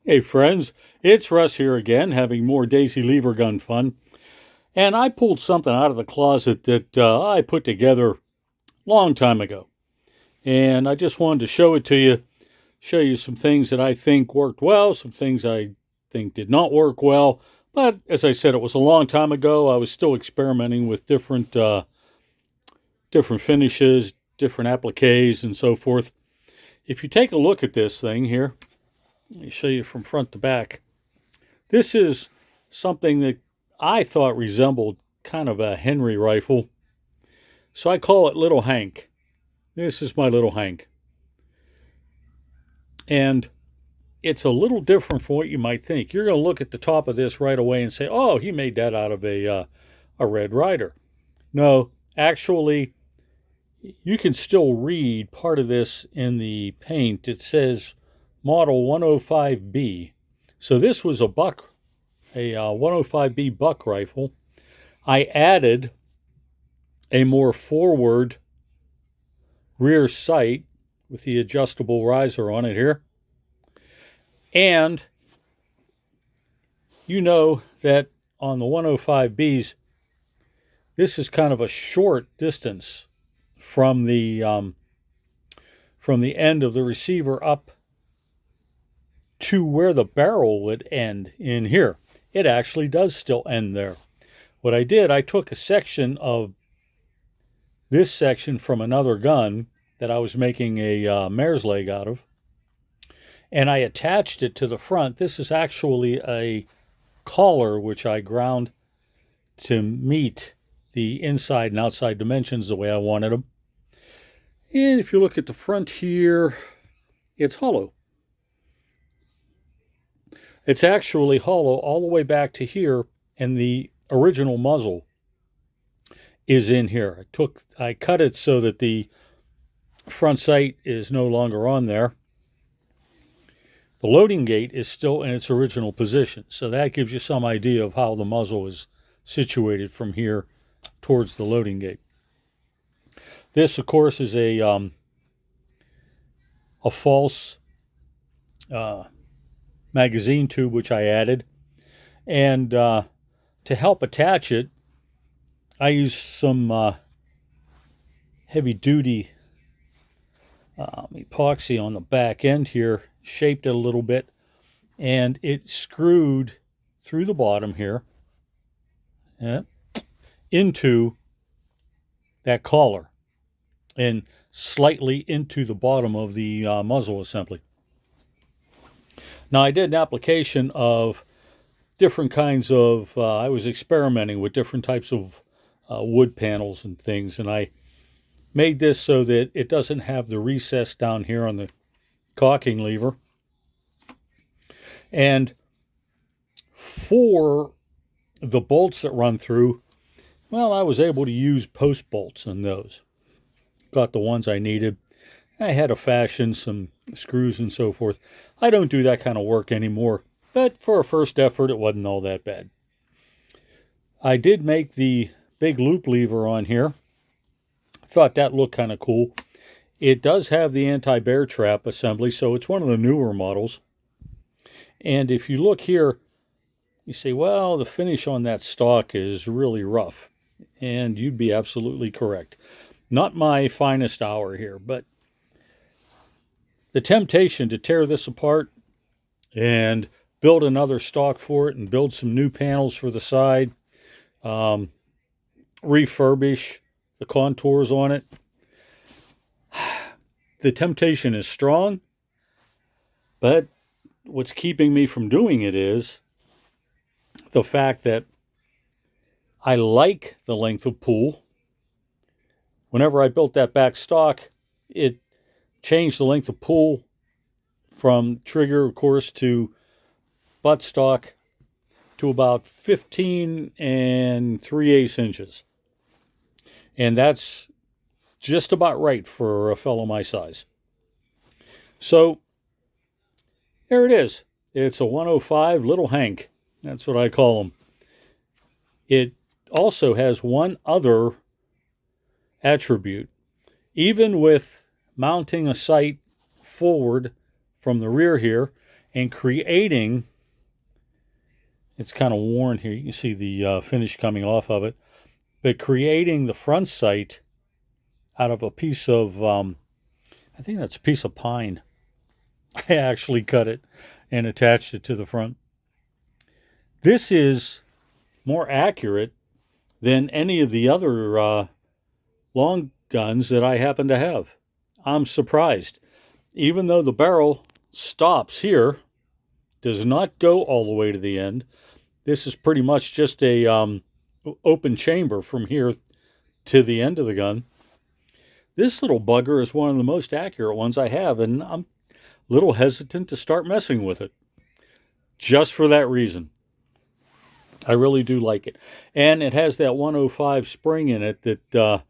Hey friends, it's Russ here again, having more Daisy Lever gun fun. And I pulled something out of the closet that I put together a long time ago. And I just wanted to show it to you, show you some things that I think worked well, some things I think did not work well. But as I said, it was a long time ago. I was still experimenting with different finishes, different appliques, and so forth. If you take a look at this thing here, let me show you from front to back. This is something that I thought resembled kind of a Henry rifle. So I call it Little Hank. This is my Little Hank. And it's a little different from what you might think. You're going to look at the top of this right away and say, oh, he made that out of a Red Ryder. No, actually, you can still read part of this in the paint. It says Model 105B. So this was a 105B buck rifle. I added a more forward rear sight with the adjustable riser on it here. And you know that on the 105Bs, this is kind of a short distance from the end of the receiver up to where the barrel would end in here. It actually does still end there. What I did, I took a section of this section from another gun that I was making a mare's leg out of, and I attached it to the front. This is actually a collar which I ground to meet the inside and outside dimensions the way I wanted them. And if you look at the front here, it's hollow. It's actually hollow all the way back to here, and the original muzzle is in here. I cut it so that the front sight is no longer on there. The loading gate is still in its original position, so that gives you some idea of how the muzzle is situated from here towards the loading gate. This, of course, is a false magazine tube which I added, and to help attach it, I used some heavy-duty epoxy on the back end here, shaped it a little bit, and it screwed through the bottom here into that collar and slightly into the bottom of the muzzle assembly. Now, I did an application of different kinds of, I was experimenting with different types of wood panels and things, and I made this so that it doesn't have the recess down here on the cocking lever. And for the bolts that run through, well, I was able to use post bolts in those. Got the ones I needed. I had to fashion some screws and so forth. I don't do that kind of work anymore, but for a first effort, it wasn't all that bad. I did make the big loop lever on here. Thought that looked kind of cool. It does have the anti-bear trap assembly, so it's one of the newer models. And if you look here, you say, well, the finish on that stock is really rough. And you'd be absolutely correct. Not my finest hour here, but the temptation to tear this apart and build another stock for it and build some new panels for the side, refurbish the contours on it. The temptation is strong, but what's keeping me from doing it is the fact that I like the length of pull. Whenever I built that back stock, it changed the length of pull from trigger, of course, to buttstock to about 15 3/8 inches. And that's just about right for a fellow my size. So there it is. It's a 105 Little Hank. That's what I call them. It also has one other attribute. Even with mounting a sight forward from the rear here and creating, it's kind of worn here. You can see the finish coming off of it. But creating the front sight out of a piece of, I think that's a piece of pine. I actually cut it and attached it to the front. This is more accurate than any of the other long guns that I happen to have. I'm surprised. Even though the barrel stops here, does not go all the way to the end. This is pretty much just a open chamber from here to the end of the gun. This little bugger is one of the most accurate ones I have, and I'm a little hesitant to start messing with it. Just for that reason. I really do like it. And it has that 105 spring in it that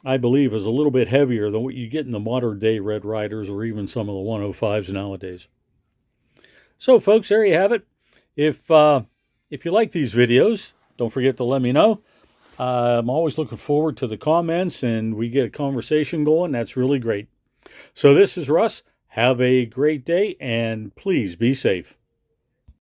I believe is a little bit heavier than what you get in the modern day Red Ryders or even some of the 105s nowadays. So folks, there you have it. If you like these videos, don't forget to let me know. I'm always looking forward to the comments, and we get a conversation going. That's really great. So this is Russ. Have a great day, and please be safe.